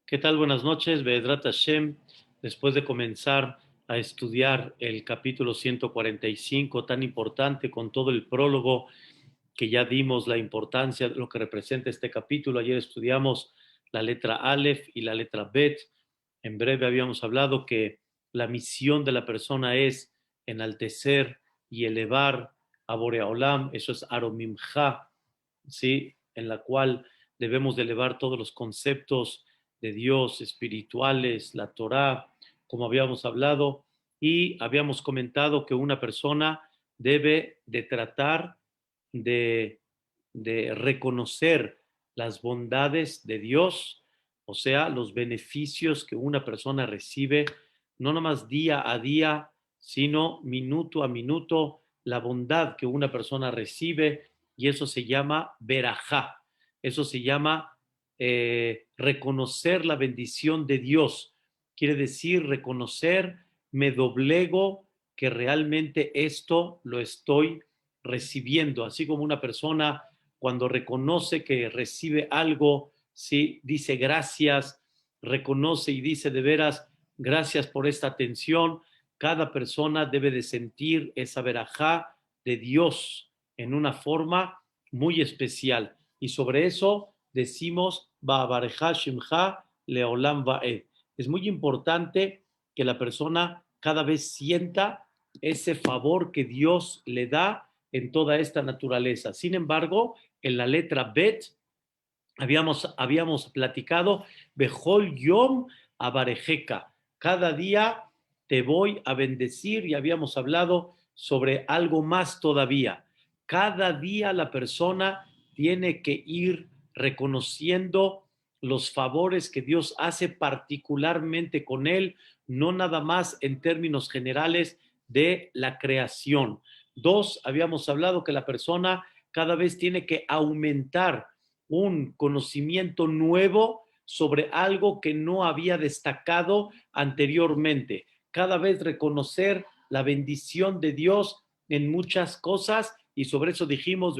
¿Qué tal? Buenas noches, Be'ezrat Hashem. Después de comenzar a estudiar el capítulo 145, tan importante, con todo el prólogo que ya dimos, la importancia de lo que representa este capítulo. Ayer estudiamos la letra Aleph y la letra Bet. En breve habíamos hablado que la misión de la persona es enaltecer y elevar a Borea Olam. Eso es Aromimja, ¿sí? En la cual debemos de elevar todos los conceptos de Dios, espirituales, la Torá, como habíamos hablado, y habíamos comentado que una persona debe de tratar de, de reconocer las bondades de Dios, o sea, los beneficios que una persona recibe, no nomás día a día, sino minuto a minuto, la bondad que una persona recibe, y eso se llama verajá, eso se llama reconocer la bendición de Dios. Quiere decir reconocer, me doblego que realmente esto lo estoy recibiendo, así como una persona cuando reconoce que recibe algo, ¿sí? Dice gracias, reconoce y dice de veras, gracias por esta atención. Cada persona debe de sentir esa verajá de Dios en una forma muy especial. Y sobre eso decimos, Ba'abareja Shimcha Leolam Va'ed. Es muy importante que la persona cada vez sienta ese favor que Dios le da en toda esta naturaleza. Sin embargo, en la letra Bet habíamos platicado, Bejol Yom Abarejeka, cada día te voy a bendecir, y habíamos hablado sobre algo más todavía. Cada día la persona tiene que ir reconociendo los favores que Dios hace particularmente con él, no nada más en términos generales de la creación. Dos, habíamos hablado que la persona cada vez tiene que aumentar un conocimiento nuevo sobre algo que no había destacado anteriormente. Cada vez reconocer la bendición de Dios en muchas cosas, y sobre eso dijimos,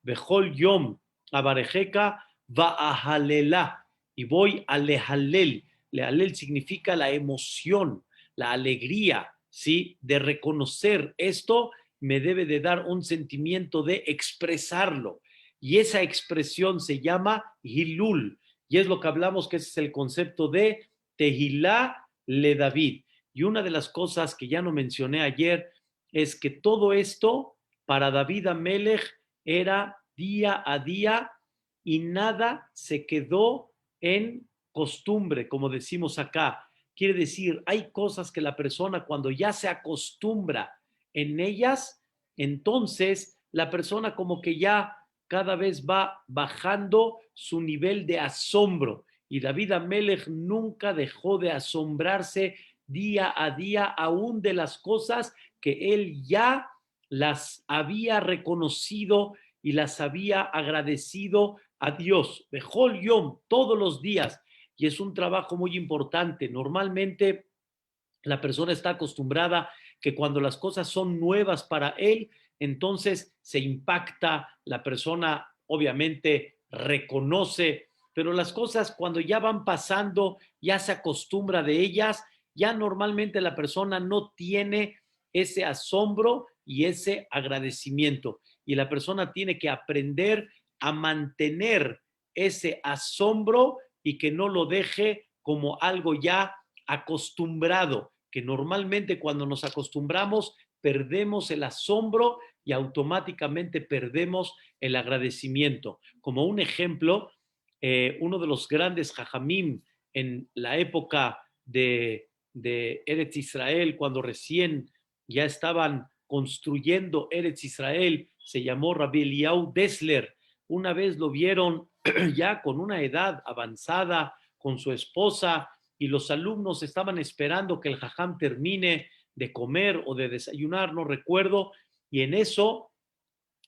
Bejol Yom Abarejeca va a Halelah, y voy a Lehalel. Lehalel significa la emoción, la alegría, ¿sí? De reconocer esto me debe de dar un sentimiento de expresarlo. Y esa expresión se llama Hilul. Y es lo que hablamos, que ese es el concepto de Tehilá le David. Y una de las cosas que ya no mencioné ayer es que todo esto para David Amelech era día a día, y nada se quedó en costumbre, como decimos acá. Quiere decir, hay cosas que la persona cuando ya se acostumbra en ellas, entonces la persona como que ya cada vez va bajando su nivel de asombro. Y David Amelech nunca dejó de asombrarse día a día, aún de las cosas que él ya las había reconocido y las había agradecido a Dios. Bejol Yom, todos los días. Y es un trabajo muy importante. Normalmente la persona está acostumbrada que cuando las cosas son nuevas para él, entonces se impacta, la persona obviamente reconoce, pero las cosas cuando ya van pasando, ya se acostumbra de ellas, ya normalmente la persona no tiene ese asombro y ese agradecimiento. Y la persona tiene que aprender a mantener ese asombro y que no lo deje como algo ya acostumbrado, que normalmente cuando nos acostumbramos perdemos el asombro y automáticamente perdemos el agradecimiento. Como un ejemplo, uno de los grandes jajamim en la época de Eretz Israel, cuando recién ya estaban construyendo Eretz Israel, se llamó Rabbi Eliyahu Dessler. Una vez lo vieron ya con una edad avanzada, con su esposa, y los alumnos estaban esperando que el jajam termine de comer o de desayunar, no recuerdo, y en eso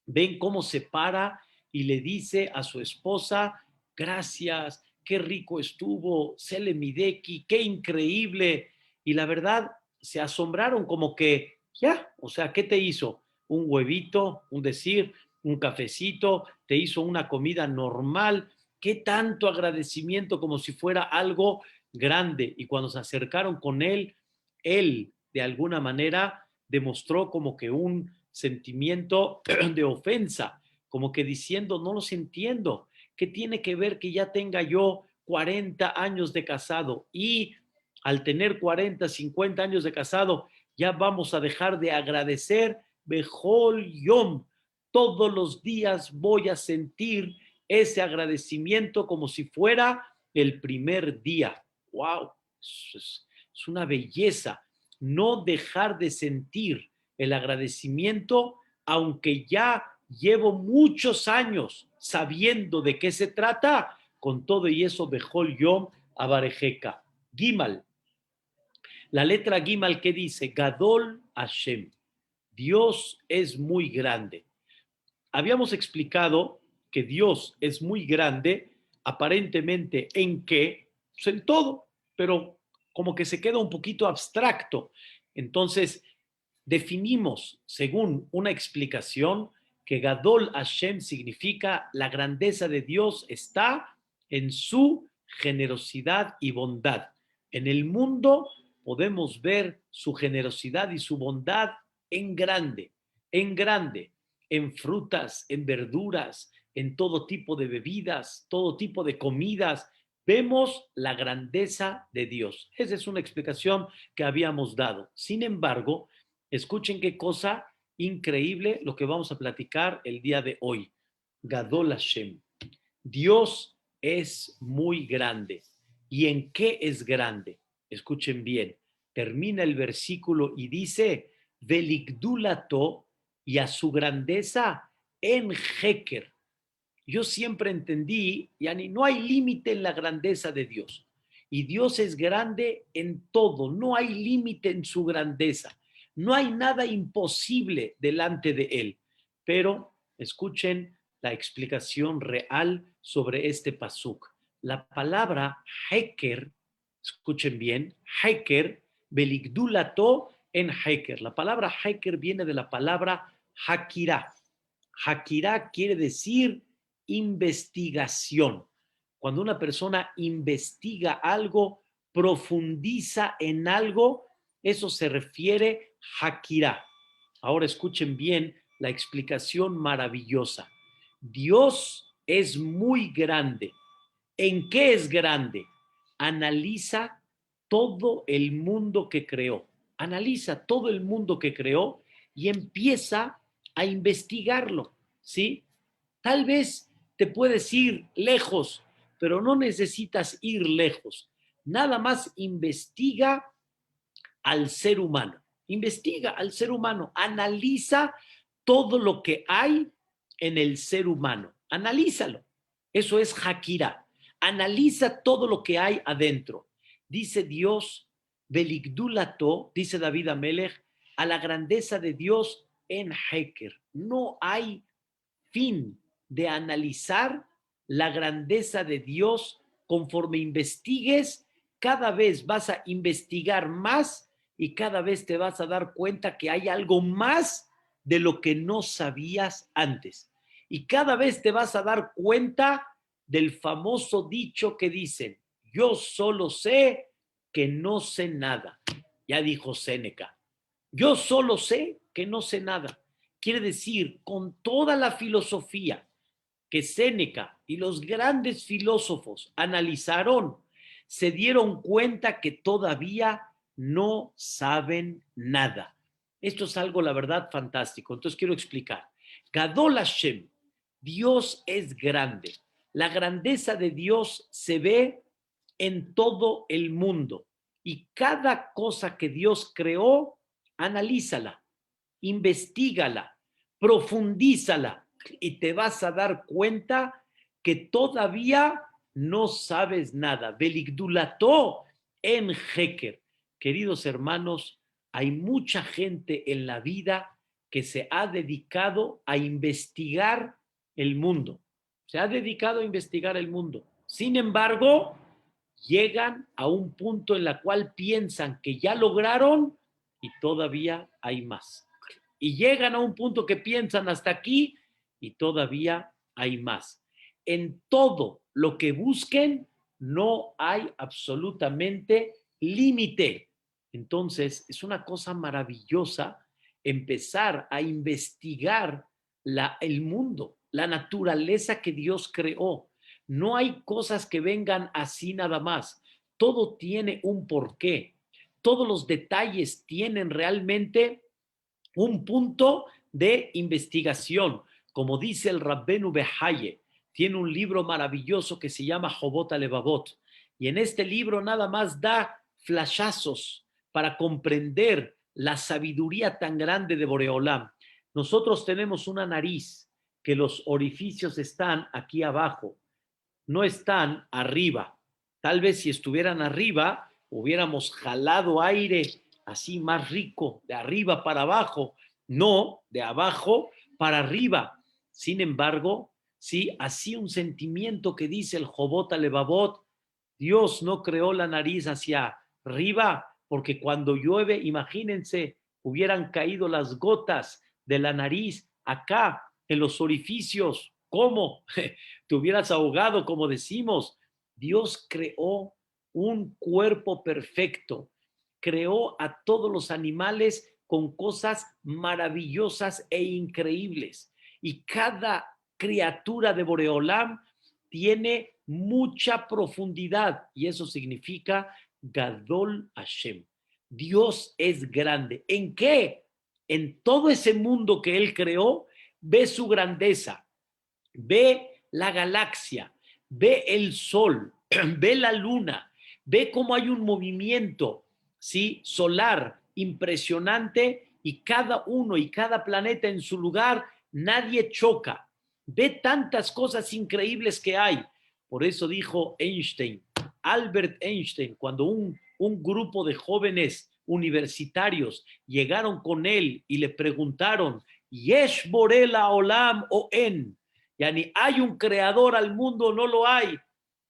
ven cómo se para y le dice a su esposa, gracias, qué rico estuvo, Sele Mideki, qué increíble. Y la verdad, se asombraron como que, ya, o sea, ¿qué te hizo? Un huevito, un decir, un cafecito, te hizo una comida normal, qué tanto agradecimiento como si fuera algo grande. Y cuando se acercaron con él de alguna manera demostró como que un sentimiento de ofensa, como que diciendo, no los entiendo, ¿qué tiene que ver que ya tenga yo 40 años de casado y al tener 40, 50 años de casado, ya vamos a dejar de agradecer? Bejol Yom, todos los días voy a sentir ese agradecimiento como si fuera el primer día. ¡Wow! Es una belleza no dejar de sentir el agradecimiento, aunque ya llevo muchos años sabiendo de qué se trata, con todo y eso, Bejol Yom Abarejeca. Gimal, la letra Gimal, ¿qué dice? Gadol Hashem, Dios es muy grande. Habíamos explicado que Dios es muy grande, aparentemente en qué, pues en todo, pero como que se queda un poquito abstracto. Entonces, definimos, según una explicación, que Gadol Hashem significa la grandeza de Dios está en su generosidad y bondad. En el mundo podemos ver su generosidad y su bondad en grande, en frutas, en verduras, en todo tipo de bebidas, todo tipo de comidas. Vemos la grandeza de Dios. Esa es una explicación que habíamos dado. Sin embargo, escuchen qué cosa increíble lo que vamos a platicar el día de hoy. Gadol Hashem. Dios es muy grande. ¿Y en qué es grande? Escuchen bien. Termina el versículo y dice, Veligdulato, y a su grandeza en Heker. Yo siempre entendí, Yani, no hay límite en la grandeza de Dios. Y Dios es grande en todo, no hay límite en su grandeza. No hay nada imposible delante de Él. Pero escuchen la explicación real sobre este pasuk. La palabra Heker, escuchen bien, Heker, Beligdulato en Heker. La palabra Heker viene de la palabra Hakira. Hakira quiere decir investigación. Cuando una persona investiga algo, profundiza en algo, eso se refiere Hakira. Ahora escuchen bien la explicación maravillosa. Dios es muy grande. ¿En qué es grande? Analiza todo el mundo que creó. Analiza todo el mundo que creó y empieza a investigarlo, ¿sí? Tal vez te puedes ir lejos, pero no necesitas ir lejos. Nada más investiga al ser humano. Investiga al ser humano. Analiza todo lo que hay en el ser humano. Analízalo. Eso es Hakira. Analiza todo lo que hay adentro. Dice Dios, Beligdulato, dice David Amelech, a la grandeza de Dios en Heker. No hay fin de analizar la grandeza de Dios. Conforme investigues, cada vez vas a investigar más y cada vez te vas a dar cuenta que hay algo más de lo que no sabías antes. Y cada vez te vas a dar cuenta del famoso dicho que dicen, yo solo sé que no sé nada. Ya dijo Séneca, yo solo sé que no sé nada. Quiere decir, con toda la filosofía que Séneca y los grandes filósofos analizaron, se dieron cuenta que todavía no saben nada. Esto es algo, la verdad, fantástico. Entonces quiero explicar. Gadol Hashem, Dios es grande. La grandeza de Dios se ve en todo el mundo. Y cada cosa que Dios creó, analízala, investígala, profundízala y te vas a dar cuenta que todavía no sabes nada. Beligdulato en Heker. Queridos hermanos, hay mucha gente en la vida que se ha dedicado a investigar el mundo. Se ha dedicado a investigar el mundo. Sin embargo, llegan a un punto en la cual piensan que ya lograron y todavía hay más. Y llegan a un punto que piensan hasta aquí y todavía hay más. En todo lo que busquen, no hay absolutamente límite. Entonces, es una cosa maravillosa empezar a investigar el mundo, la naturaleza que Dios creó. No hay cosas que vengan así nada más. Todo tiene un porqué. Todos los detalles tienen realmente un punto de investigación. Como dice el Rabbenu Behaye, tiene un libro maravilloso que se llama Jobot Alevavot. Y en este libro nada más da flashazos para comprender la sabiduría tan grande de Boreolam. Nosotros tenemos una nariz que los orificios están aquí abajo, no están arriba. Tal vez si estuvieran arriba, hubiéramos jalado aire así más rico, de arriba para abajo, no de abajo para arriba. Sin embargo, sí, así un sentimiento que dice el Jobot Alevavot, Dios no creó la nariz hacia arriba, porque cuando llueve, imagínense, hubieran caído las gotas de la nariz acá en los orificios. ¿Cómo? Te hubieras ahogado, como decimos. Dios creó un cuerpo perfecto, creó a todos los animales con cosas maravillosas e increíbles. Y cada criatura de Boreolam tiene mucha profundidad y eso significa Gadol Hashem. Dios es grande. ¿En qué? En todo ese mundo que Él creó, ve su grandeza, ve la galaxia, ve el sol, ve la luna, ve cómo hay un movimiento, ¿sí? Solar impresionante y cada uno y cada planeta en su lugar, nadie choca. Ve tantas cosas increíbles que hay. Por eso dijo Einstein, Albert Einstein, cuando un grupo de jóvenes universitarios llegaron con él y le preguntaron, ¿Yesh Borela Olam o En? Yani, ¿hay un creador al mundo o no lo hay?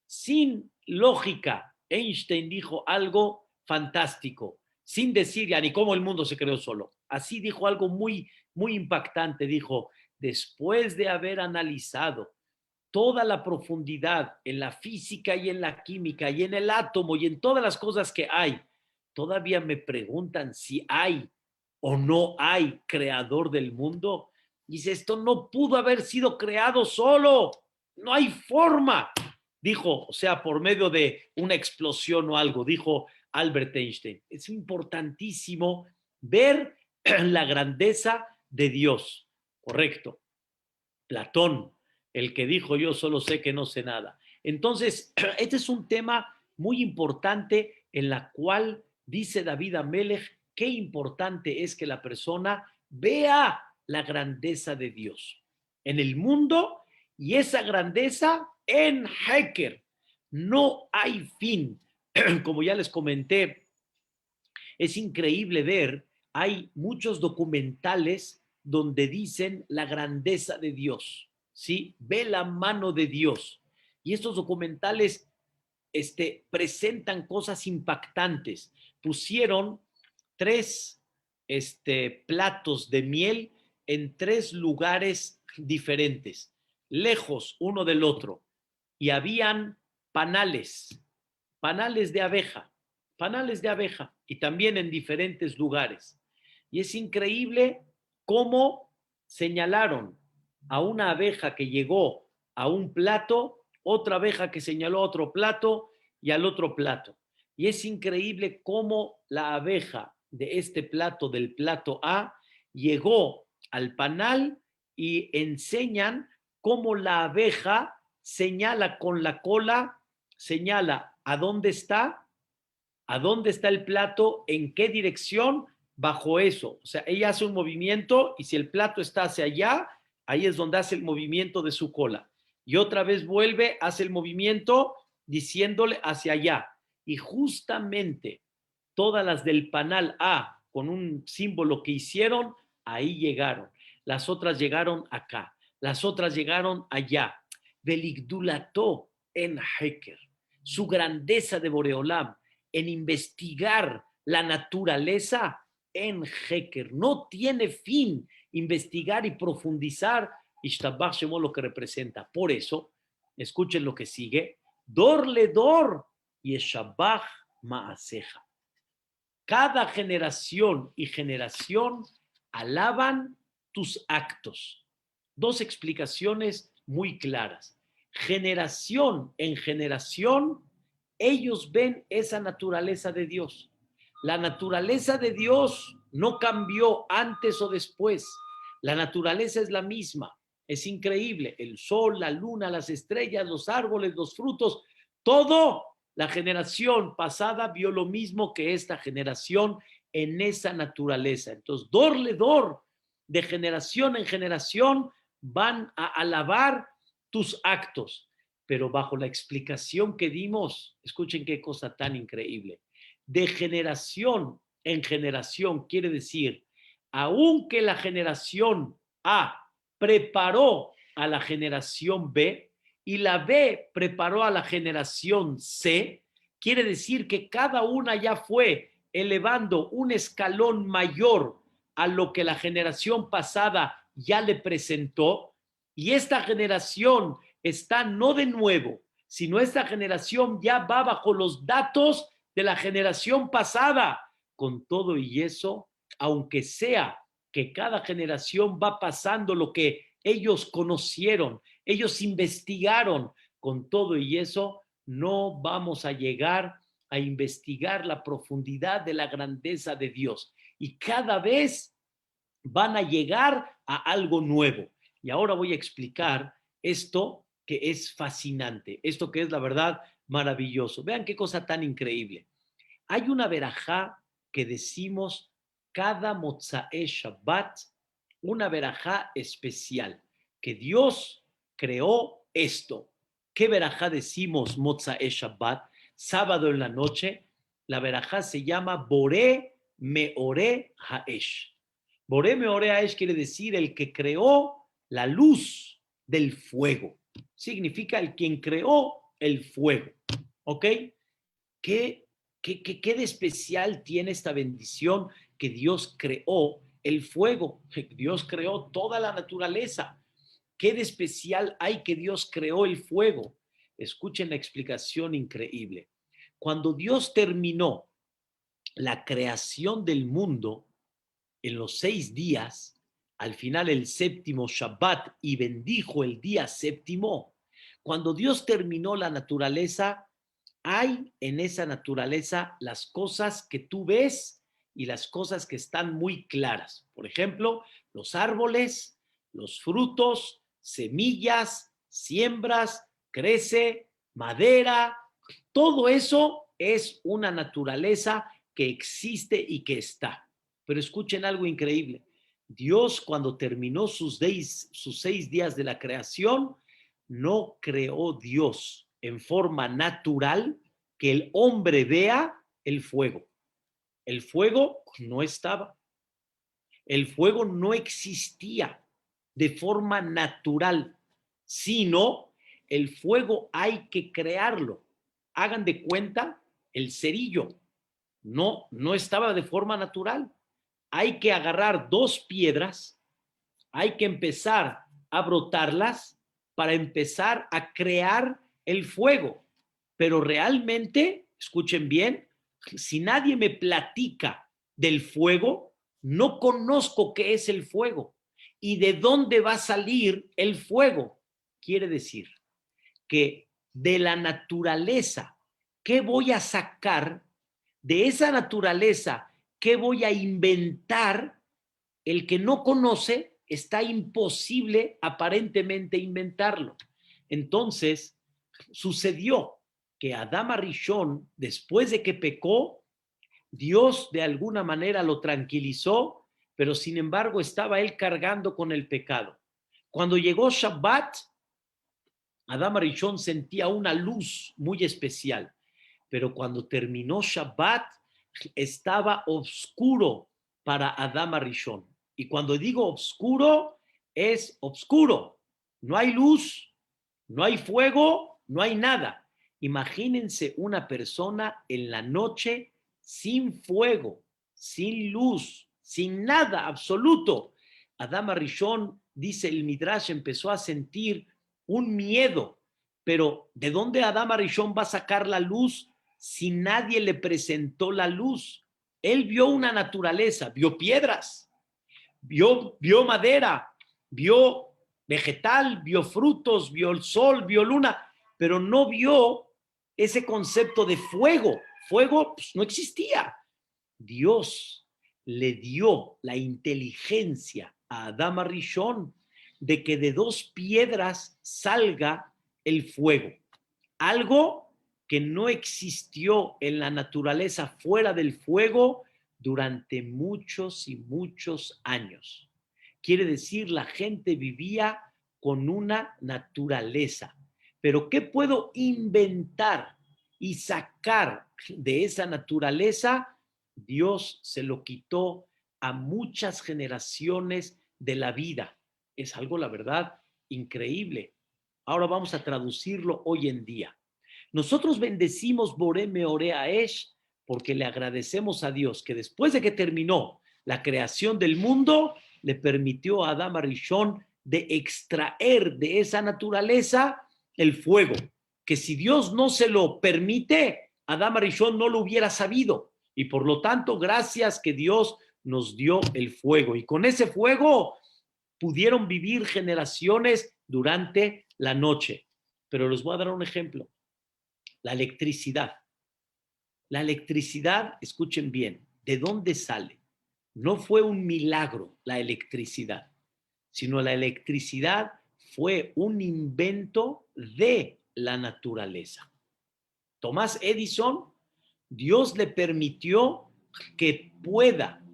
Sin lógica, Einstein dijo algo fantástico, sin decir ya ni cómo el mundo se creó solo. Así dijo algo muy, muy impactante. Dijo, después de haber analizado toda la profundidad en la física y en la química y en el átomo y en todas las cosas que hay, todavía me preguntan si hay o no hay creador del mundo. Dice, esto no pudo haber sido creado solo, no hay forma. Dijo, o sea, por medio de una explosión o algo, dijo Albert Einstein. Es importantísimo ver la grandeza de Dios. Correcto. Platón, el que dijo yo solo sé que no sé nada. Entonces, este es un tema muy importante en la cual dice David Amelech qué importante es que la persona vea la grandeza de Dios en el mundo y esa grandeza en Heker. No hay fin. Como ya les comenté, es increíble ver, hay muchos documentales donde dicen la grandeza de Dios, ¿sí? Ve la mano de Dios. Y estos documentales presentan cosas impactantes. Pusieron tres platos de miel en tres lugares diferentes, lejos uno del otro. Y habían panales, panales de abeja, panales de abeja, y también en diferentes lugares. Y es increíble cómo señalaron a una abeja que llegó a un plato, otra abeja que señaló a otro plato y al otro plato. Y es increíble cómo la abeja de este plato, del plato A, llegó al panal y enseñan cómo la abeja señala con la cola, señala a dónde está el plato, en qué dirección, bajo eso. O sea, ella hace un movimiento y si el plato está hacia allá, ahí es donde hace el movimiento de su cola. Y otra vez vuelve, hace el movimiento diciéndole hacia allá. Y justamente todas las del panal A, con un símbolo que hicieron, ahí llegaron. Las otras llegaron acá. Las otras llegaron allá. Beligdulató en Heker. Su grandeza de Boreolam en investigar la naturaleza en Heker. No tiene fin investigar y profundizar Ishtabach Shemo lo que representa. Por eso, escuchen lo que sigue, dor le dor yeshabach ma'aseja. Cada generación y generación alaban tus actos. Dos explicaciones muy claras. Generación en generación, ellos ven esa naturaleza de Dios. La naturaleza de Dios no cambió antes o después. La naturaleza es la misma. Es increíble. El sol, la luna, las estrellas, los árboles, los frutos, todo. La generación pasada vio lo mismo que esta generación en esa naturaleza. Entonces, dorle dor, de generación en generación, van a alabar tus actos. Pero bajo la explicación que dimos, escuchen qué cosa tan increíble. De generación en generación quiere decir, aunque la generación A preparó a la generación B y la B preparó a la generación C, quiere decir que cada una ya fue elevando un escalón mayor a lo que la generación pasada ya le presentó, y esta generación está no de nuevo, sino esta generación ya va bajo los datos de la generación pasada. Con todo y eso, aunque sea que cada generación va pasando lo que ellos conocieron, ellos investigaron, con todo y eso, no vamos a llegar a investigar la profundidad de la grandeza de Dios. Y cada vez van a llegar a algo nuevo. Y ahora voy a explicar esto que es fascinante, esto que es la verdad maravilloso. Vean qué cosa tan increíble. Hay una verajá que decimos cada Motzae Shabbat, una verajá especial, que Dios creó esto. ¿Qué verajá decimos Motzae Shabbat? Sábado en la noche, la verajá se llama Boré Meore Haesh. Boré Meore Haesh quiere decir el que creó la luz del fuego. Significa el quien creó el fuego. ¿Ok? ¿Qué ¿Qué de especial tiene esta bendición que Dios creó el fuego? Dios creó toda la naturaleza. ¿Qué de especial hay que Dios creó el fuego? Escuchen la explicación increíble. Cuando Dios terminó la creación del mundo en los 6 días, al final el séptimo Shabbat, y bendijo el día séptimo, cuando Dios terminó la naturaleza, hay en esa naturaleza las cosas que tú ves y las cosas que están muy claras. Por ejemplo, los árboles, los frutos, semillas, siembras, crece, madera, todo eso es una naturaleza que existe y que está. Pero escuchen algo increíble. Dios, cuando terminó sus 6 días de la creación, no creó Dios en forma natural que el hombre vea el fuego. El fuego no estaba. El fuego no existía de forma natural, sino el fuego hay que crearlo. Hagan de cuenta el cerillo. No estaba de forma natural. Hay que agarrar 2 piedras, hay que empezar a brotarlas para empezar a crear el fuego. Pero realmente, escuchen bien, si nadie me platica del fuego, no conozco qué es el fuego y de dónde va a salir el fuego. Quiere decir que de la naturaleza, ¿qué voy a sacar? De esa naturaleza, ¿qué voy a inventar? El que no conoce, está imposible aparentemente inventarlo. Entonces, sucedió que Adán Arishon, después de que pecó, Dios de alguna manera lo tranquilizó, pero sin embargo estaba él cargando con el pecado. Cuando llegó Shabbat, Adán Arishon sentía una luz muy especial, pero cuando terminó Shabbat, estaba oscuro para Adán Arishon. Y cuando digo oscuro, es oscuro. No hay luz, no hay fuego, no hay nada. Imagínense una persona en la noche sin fuego, sin luz, sin nada absoluto. Adán Arishon, dice el Midrash, empezó a sentir un miedo, Pero ¿de dónde Adán Arishon va a sacar la luz si nadie le presentó la luz? Él vio una naturaleza, vio piedras, vio madera, vio vegetal, vio frutos, vio el sol, vio luna, pero no vio ese concepto de fuego. Fuego pues, no existía. Dios le dio la inteligencia a Adán Rishon de que de dos piedras salga el fuego. Algo que no existió en la naturaleza fuera del fuego durante muchos y muchos años. Quiere decir, la gente vivía con una naturaleza. Pero ¿qué puedo inventar y sacar de esa naturaleza? Dios se lo quitó a muchas generaciones de la vida. Es algo, la verdad, increíble. Ahora vamos a traducirlo hoy en día. Nosotros bendecimos Boré Meorea Esh porque le agradecemos a Dios que después de que terminó la creación del mundo, le permitió a Adán Arishon de extraer de esa naturaleza el fuego, que si Dios no se lo permite, Adán Arishon no lo hubiera sabido. Y por lo tanto, gracias que Dios nos dio el fuego. Y con ese fuego pudieron vivir generaciones durante la noche. Pero les voy a dar un ejemplo. La electricidad. La electricidad, escuchen bien, ¿de dónde sale? No fue un milagro la electricidad, sino la electricidad fue un invento de la naturaleza. Tomás Edison, Dios le permitió que pueda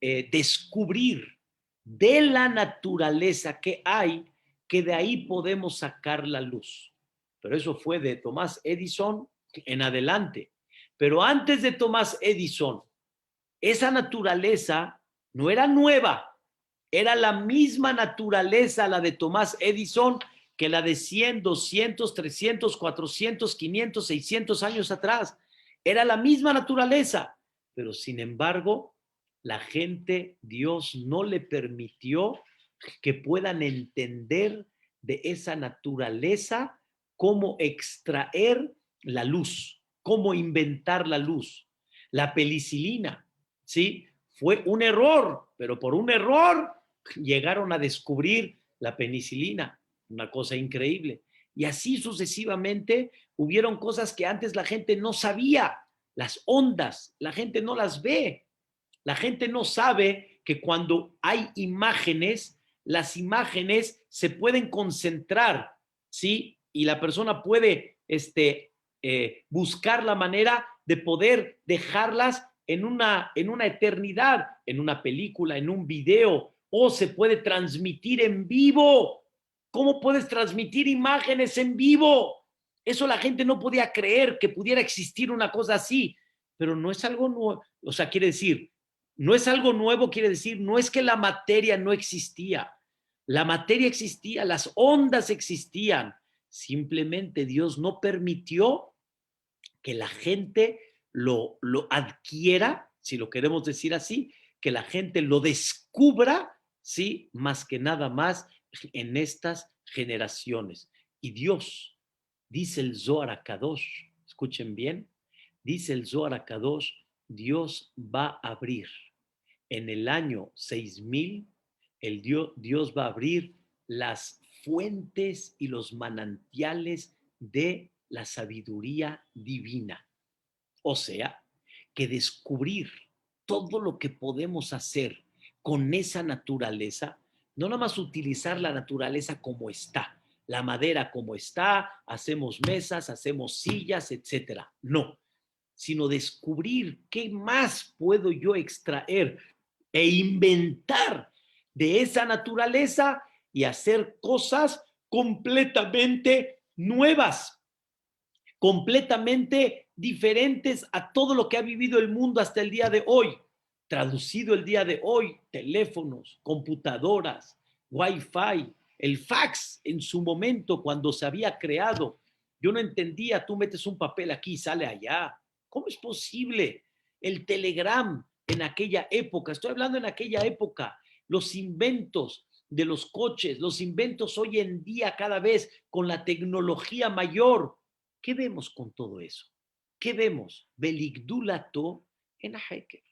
descubrir de la naturaleza que hay, que de ahí podemos sacar la luz. Pero eso fue de Tomás Edison en adelante. Pero antes de Tomás Edison, esa naturaleza no era nueva, era la misma naturaleza la de Tomás Edison que la de 100, 200, 300, 400, 500, 600 años atrás. Era la misma naturaleza, pero sin embargo, la gente, Dios no le permitió que puedan entender de esa naturaleza cómo extraer la luz, cómo inventar la luz. La penicilina, ¿sí? Fue un error, pero por un error llegaron a descubrir la penicilina, una cosa increíble. Y así sucesivamente hubieron cosas que antes la gente no sabía, las ondas, la gente no las ve, la gente no sabe que cuando hay imágenes, las imágenes se pueden concentrar, ¿sí? Y la persona puede buscar la manera de poder dejarlas en una eternidad, en una película, en un video, o se puede transmitir en vivo. ¿Cómo puedes transmitir imágenes en vivo? Eso la gente no podía creer que pudiera existir una cosa así, pero no es algo nuevo. O sea, quiere decir, no es algo nuevo, quiere decir, no es que la materia no existía. La materia existía, las ondas existían. Simplemente Dios no permitió que la gente lo adquiera, si lo queremos decir así, que la gente lo descubra, ¿sí? Más que nada más en estas generaciones. Y Dios, dice el Zohar HaKadosh, escuchen bien, dice el Zohar HaKadosh, Dios va a abrir en el año 6000, Dios va a abrir las fuentes y los manantiales de la sabiduría divina. O sea, que descubrir todo lo que podemos hacer con esa naturaleza, no nada más utilizar la naturaleza como está, la madera como está, hacemos mesas, hacemos sillas, etcétera. No, sino descubrir qué más puedo yo extraer e inventar de esa naturaleza y hacer cosas completamente nuevas, completamente diferentes a todo lo que ha vivido el mundo hasta el día de hoy. Traducido el día de hoy, teléfonos, computadoras, wifi, el fax en su momento cuando se había creado. Yo no entendía, tú metes un papel aquí y sale allá. ¿Cómo es posible? El telegram en aquella época, estoy hablando en aquella época, los inventos de los coches, los inventos hoy en día cada vez con la tecnología mayor. ¿Qué vemos con todo eso? ¿Qué vemos? Beligdulato en Heker.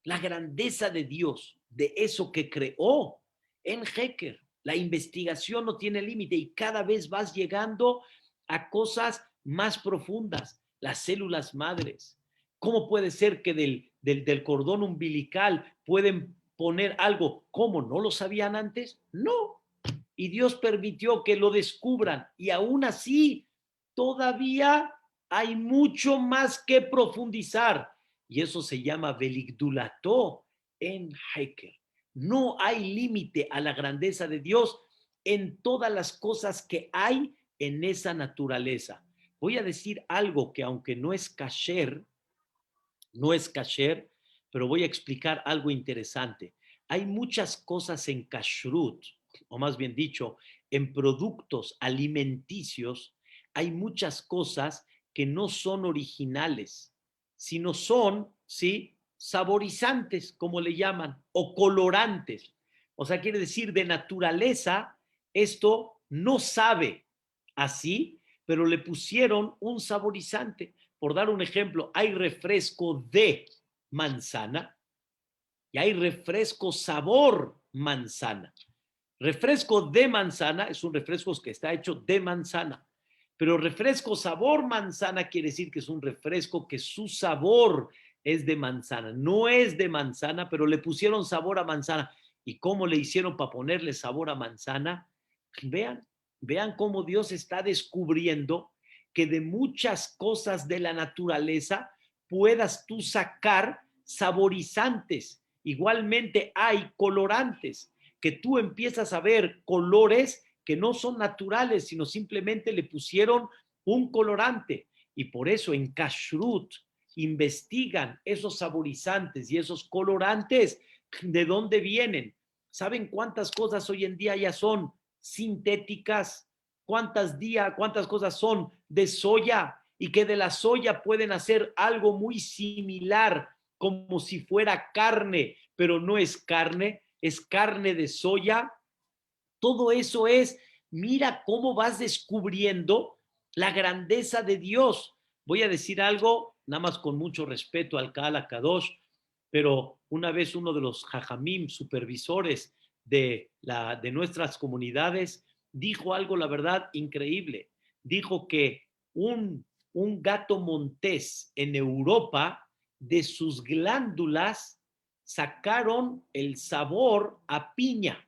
La grandeza de Dios, de eso que creó en Heker. La investigación no tiene límite y cada vez vas llegando a cosas más profundas. Las células madres. ¿Cómo puede ser que del cordón umbilical pueden poner algo? ¿Cómo? ¿No lo sabían antes? No. Y Dios permitió que lo descubran. Y aún así, todavía hay mucho más que profundizar. Y eso se llama Beligdulato en Heker. No hay límite a la grandeza de Dios en todas las cosas que hay en esa naturaleza. Voy a decir algo que aunque no es kasher, no es kasher, pero voy a explicar algo interesante. Hay muchas cosas en kashrut, o más bien dicho, en productos alimenticios, hay muchas cosas que no son originales, sino son, ¿sí? Saborizantes, como le llaman, o colorantes. O sea, quiere decir, de naturaleza, esto no sabe así, pero le pusieron un saborizante. Por dar un ejemplo, hay refresco de manzana y hay refresco sabor manzana. Refresco de manzana es un refresco que está hecho de manzana, pero refresco sabor manzana quiere decir que es un refresco que su sabor es de manzana. No es de manzana, pero le pusieron sabor a manzana. ¿Y cómo le hicieron para ponerle sabor a manzana? Vean, vean cómo Dios está descubriendo que de muchas cosas de la naturaleza puedas tú sacar saborizantes. Igualmente hay colorantes, que tú empiezas a ver colores que no son naturales, sino simplemente le pusieron un colorante. Y por eso en Kashrut investigan esos saborizantes y esos colorantes, de dónde vienen. ¿Saben cuántas cosas hoy en día ya son sintéticas? ¿Cuántas cosas son de soya? Y que de la soya pueden hacer algo muy similar, como si fuera carne, pero no es carne de soya. Todo eso es, mira cómo vas descubriendo la grandeza de Dios. Voy a decir algo, nada más con mucho respeto al Kala Kadosh, pero una vez uno de los jajamim, supervisores de nuestras comunidades, dijo algo, la verdad, increíble. Dijo que un gato montés en Europa, de sus glándulas, sacaron el sabor a piña.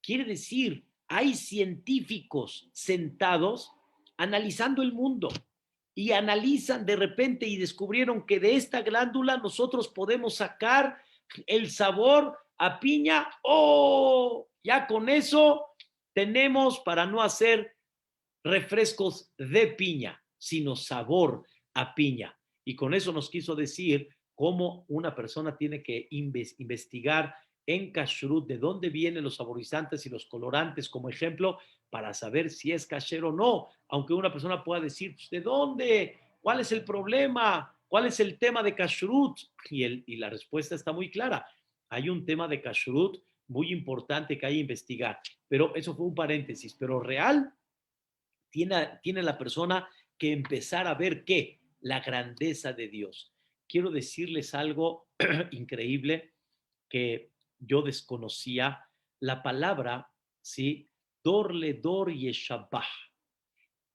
Quiere decir, hay científicos sentados analizando el mundo y analizan de repente y descubrieron que de esta glándula nosotros podemos sacar el sabor a piña. ¡Oh! Ya con eso tenemos para no hacer refrescos de piña, sino sabor a piña. Y con eso nos quiso decir cómo una persona tiene que investigar en kashrut de dónde vienen los saborizantes y los colorantes, como ejemplo, para saber si es kasher o no. Aunque una persona pueda decir, pues, ¿de dónde? ¿Cuál es el problema? ¿Cuál es el tema de kashrut? Y la respuesta está muy clara. Hay un tema de kashrut muy importante que hay que investigar. Pero eso fue un paréntesis. Pero real, tiene la persona que empezar a ver qué, la grandeza de Dios. Quiero decirles algo increíble que yo desconocía. La palabra, ¿sí? Dorle dor yeshabah.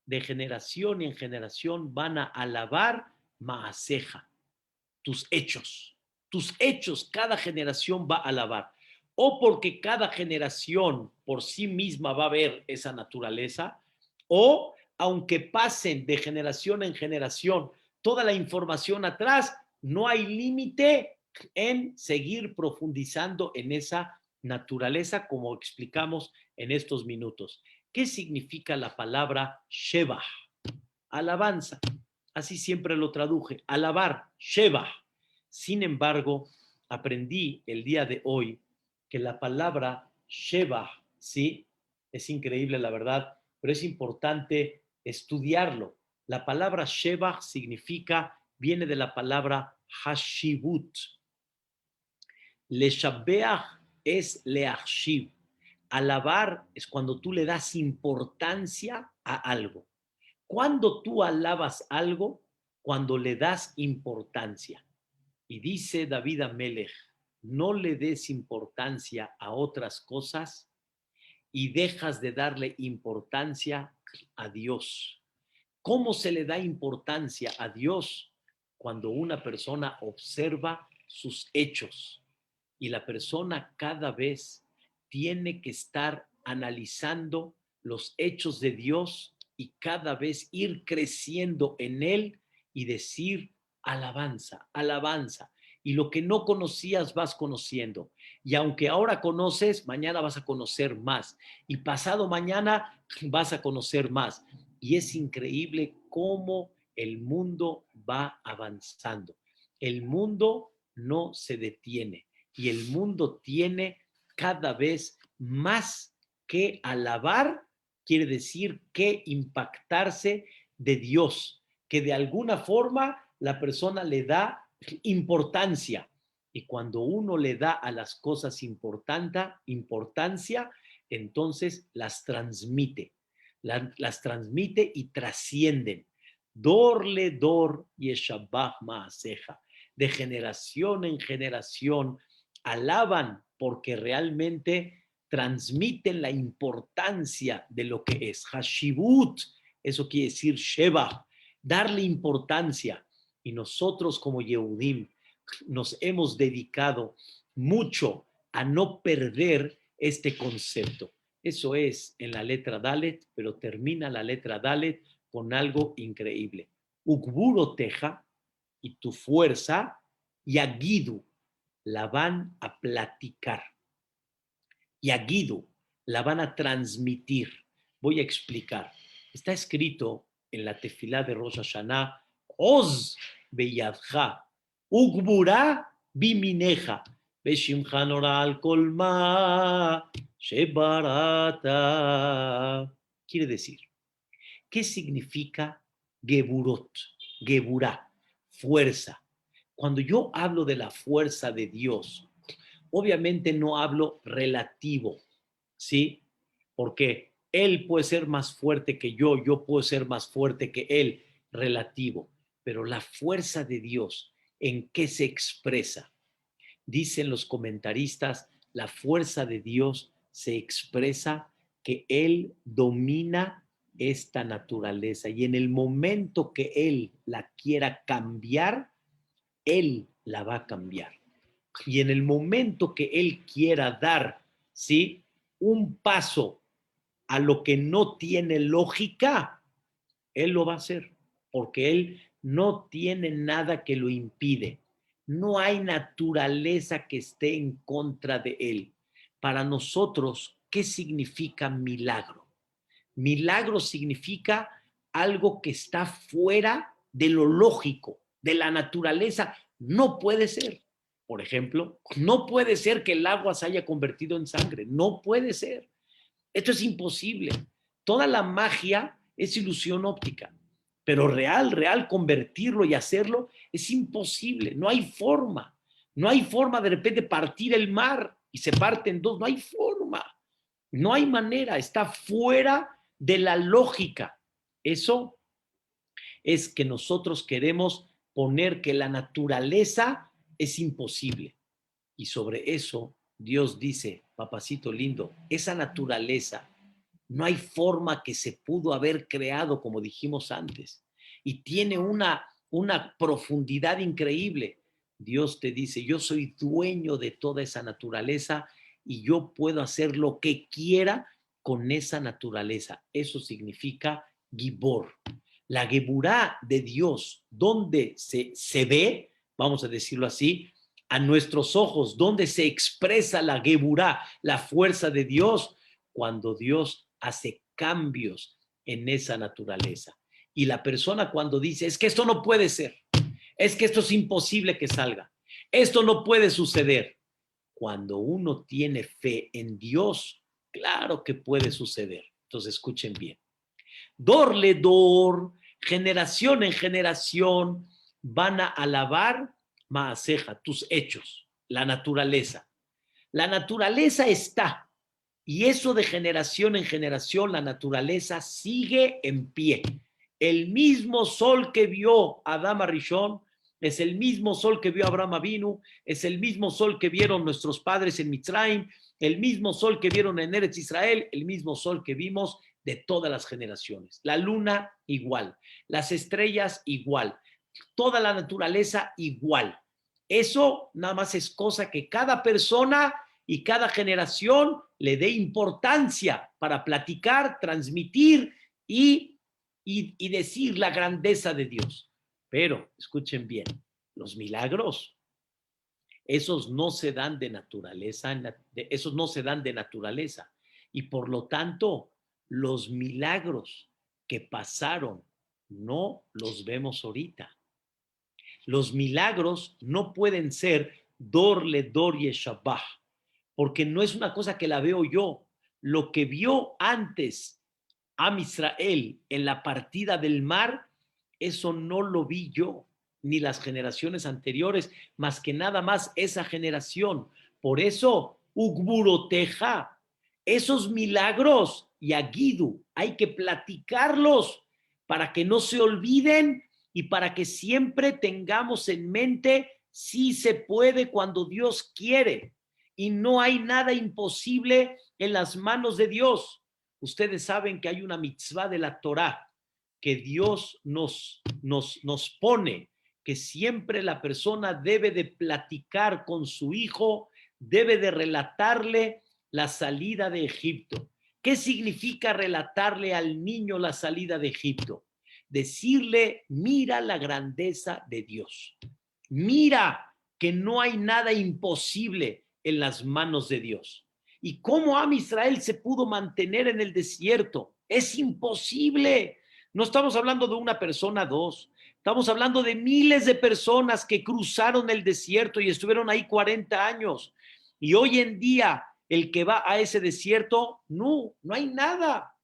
De generación en generación van a alabar maaseja, tus hechos. Tus hechos cada generación va a alabar. O porque cada generación por sí misma va a ver esa naturaleza, o aunque pasen de generación en generación toda la información atrás, no hay límite en seguir profundizando en esa naturaleza, como explicamos en estos minutos. ¿Qué significa la palabra Sheba? Alabanza. Así siempre lo traduje, alabar, Sheba. Sin embargo, aprendí el día de hoy que la palabra Sheba, sí, es increíble la verdad, pero es importante estudiarlo. La palabra Sheba significa, viene de la palabra Hashibut. Leshabeach es leachshiv. Alabar es cuando tú le das importancia a algo. Cuando tú alabas algo, cuando le das importancia. Y dice David Amelech, no le des importancia a otras cosas y dejas de darle importancia a Dios. ¿Cómo se le da importancia a Dios? Cuando una persona observa sus hechos y la persona cada vez tiene que estar analizando los hechos de Dios y cada vez ir creciendo en él y decir alabanza, alabanza. Y lo que no conocías vas conociendo. Y aunque ahora conoces, mañana vas a conocer más. Y pasado mañana vas a conocer más. Y es increíble cómo el mundo va avanzando. El mundo no se detiene y el mundo tiene cada vez más que alabar, quiere decir que impactarse de Dios, que de alguna forma la persona le da importancia. Y cuando uno le da a las cosas importancia, entonces las transmite. Las transmite y trascienden. Dorle dor yeshabach maaseja. De generación en generación alaban porque realmente transmiten la importancia de lo que es. Hashibut, eso quiere decir Sheba, darle importancia. Y nosotros como Yehudim nos hemos dedicado mucho a no perder este concepto. Eso es en la letra Dalet, pero termina la letra Dalet con algo increíble. Ugburo teja y tu fuerza, y Agidu la van a platicar. Y Agidu la van a transmitir. Voy a explicar. Está escrito en la tefilá de Rosh Hashanah, Oz beyadja, Ugbura bimineja, Beshimcha nora al kolma, shebarata. Quiere decir, ¿qué significa Geburot? Geburá, fuerza. Cuando yo hablo de la fuerza de Dios, obviamente no hablo relativo, ¿sí? Porque Él puede ser más fuerte que yo puedo ser más fuerte que Él, relativo. Pero la fuerza de Dios, ¿en qué se expresa? Dicen los comentaristas, la fuerza de Dios se expresa que Él domina esta naturaleza y en el momento que Él la quiera cambiar, Él la va a cambiar. Y en el momento que Él quiera dar, ¿sí?, un paso a lo que no tiene lógica, Él lo va a hacer, porque Él no tiene nada que lo impide. No hay naturaleza que esté en contra de Él. Para nosotros, ¿qué significa milagro? Milagro significa algo que está fuera de lo lógico, de la naturaleza. No puede ser. Por ejemplo, no puede ser que el agua se haya convertido en sangre. No puede ser. Esto es imposible. Toda la magia es ilusión óptica, pero real, convertirlo y hacerlo es imposible. No hay forma. No hay forma de repente partir el mar y se parte en dos. No hay forma. No hay manera. Está fuera de la lógica. Eso es que nosotros queremos poner que la naturaleza es imposible. Y sobre eso Dios dice, papacito lindo, esa naturaleza no hay forma que se pudo haber creado, como dijimos antes, y tiene una profundidad increíble. Dios te dice, yo soy dueño de toda esa naturaleza y yo puedo hacer lo que quiera con esa naturaleza. Eso significa Gibor. La Geburá de Dios, donde se ve, vamos a decirlo así, a nuestros ojos, donde se expresa la Geburá, la fuerza de Dios, cuando Dios hace cambios en esa naturaleza. Y la persona cuando dice, es que esto no puede ser, es que esto es imposible que salga, esto no puede suceder. Cuando uno tiene fe en Dios, claro que puede suceder. Entonces escuchen bien. Dorle dor, generación en generación, van a alabar Maaseja, tus hechos, la naturaleza. La naturaleza está, Y eso de generación en generación, la naturaleza sigue en pie. El mismo sol que vio Adán Arishon es el mismo sol que vio Abraham Avinu, es el mismo sol que vieron nuestros padres en Mitzrayim, el mismo sol que vieron en Eretz Israel, el mismo sol que vimos de todas las generaciones. La luna igual, las estrellas igual, toda la naturaleza igual. Eso nada más es cosa que cada persona y cada generación le dé importancia para platicar, transmitir y decir la grandeza de Dios. Pero, escuchen bien, los milagros, esos no se dan de naturaleza, esos no se dan de naturaleza. Y por lo tanto, los milagros que pasaron no los vemos ahorita. Los milagros no pueden ser dor le dor y shabbat, porque no es una cosa que la veo yo. Lo que vio antes Am Israel en la partida del mar, eso no lo vi yo, ni las generaciones anteriores, más que nada más esa generación. Por eso, Ugburoteja, esos milagros, y Aguidu, hay que platicarlos para que no se olviden y para que siempre tengamos en mente si se puede cuando Dios quiere. Y no hay nada imposible en las manos de Dios. Ustedes saben que hay una mitzvah de la Torá que Dios nos pone, que siempre la persona debe de platicar con su hijo, debe de relatarle la salida de Egipto. ¿Qué significa relatarle al niño la salida de Egipto? Decirle, mira la grandeza de Dios. Mira que no hay nada imposible en las manos de Dios. ¿Y cómo Am Israel se pudo mantener en el desierto? Es imposible. No estamos hablando de una persona, dos. Estamos hablando de miles de personas que cruzaron el desierto y estuvieron ahí 40 años. Y hoy en día, el que va a ese desierto, no hay nada.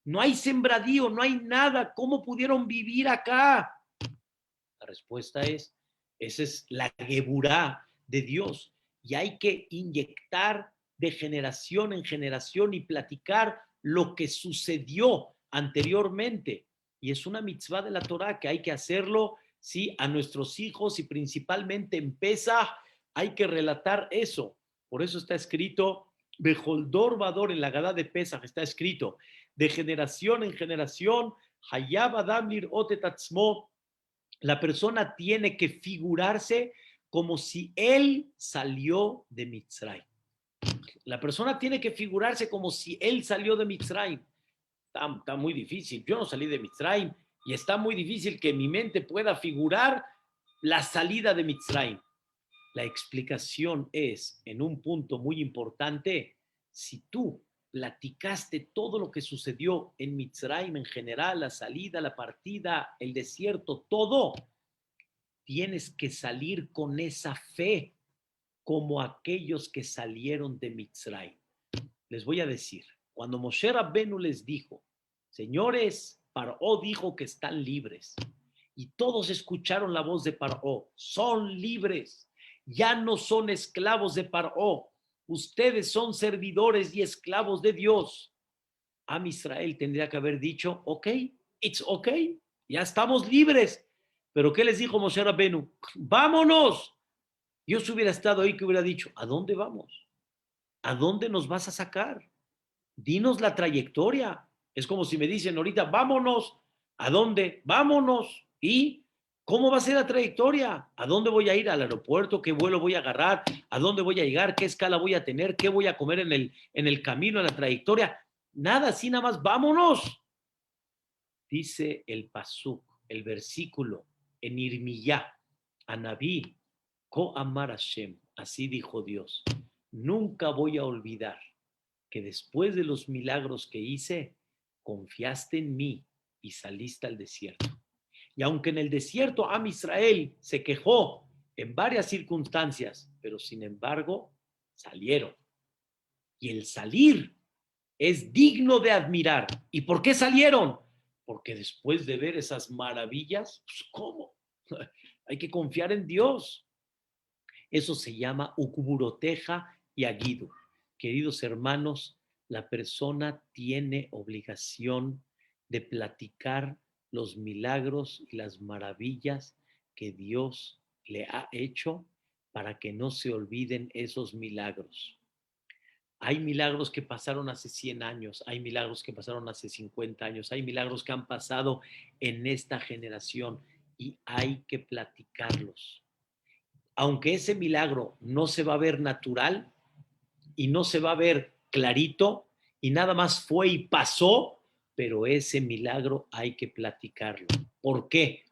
No hay sembradío, no hay nada. ¿Cómo pudieron vivir acá? La respuesta es, esa es la geburá de Dios. Y hay que inyectar de generación en generación y platicar lo que sucedió anteriormente. Y es una mitzvah de la Torah que hay que hacerlo, sí, a nuestros hijos y principalmente en Pesaj hay que relatar eso. Por eso está escrito, Bejoldor Vador en la Gadá de Pesaj está escrito, de generación en generación, Hayab Adam Lirot et Atzmo, la persona tiene que figurarse como si él salió de Mitzrayim. La persona tiene que figurarse como si él salió de Mitzrayim. Está muy difícil. Yo no salí de Mitzrayim y está muy difícil que mi mente pueda figurar la salida de Mitzrayim. La explicación es, en un punto muy importante, si tú platicaste todo lo que sucedió en Mitzrayim en general, la salida, la partida, el desierto, todo, tienes que salir con esa fe como aquellos que salieron de Mitzrayim. Les voy a decir, cuando Moshe Rabbenu les dijo, señores, Paró dijo que están libres, y todos escucharon la voz de Paró, son libres, ya no son esclavos de Paró, ustedes son servidores y esclavos de Dios. Am Israel tendría que haber dicho, ok, it's ok, ya estamos libres. Pero ¿qué les dijo Moshe Rabbenu? ¡Vámonos! Yo si hubiera estado ahí, que hubiera dicho, ¿a dónde vamos? ¿A dónde nos vas a sacar? Dinos la trayectoria. Es como si me dicen ahorita, vámonos. ¿A dónde? Vámonos. ¿Y cómo va a ser la trayectoria? ¿A dónde voy a ir? ¿Al aeropuerto? ¿Qué vuelo voy a agarrar? ¿A dónde voy a llegar? ¿Qué escala voy a tener? ¿Qué voy a comer en el camino, en la trayectoria? Nada, así nada más, vámonos. Dice el pasuk, el versículo en Irmiyá, Anabí, Ko Amar Hashem, así dijo Dios, nunca voy a olvidar que después de los milagros que hice, confiaste en mí y saliste al desierto. Y aunque en el desierto Am Israel se quejó en varias circunstancias, pero sin embargo salieron. Y el salir es digno de admirar. ¿Y por qué salieron? Porque después de ver esas maravillas, pues, ¿cómo? Hay que confiar en Dios. Eso se llama Ukuburoteja y Aguidu. Queridos hermanos, la persona tiene obligación de platicar los milagros y las maravillas que Dios le ha hecho para que no se olviden esos milagros. Hay milagros que pasaron hace 100 años, hay milagros que pasaron hace 50 años, hay milagros que han pasado en esta generación y hay que platicarlos. Aunque ese milagro no se va a ver natural y no se va a ver clarito y nada más fue y pasó, pero ese milagro hay que platicarlo. ¿Por qué?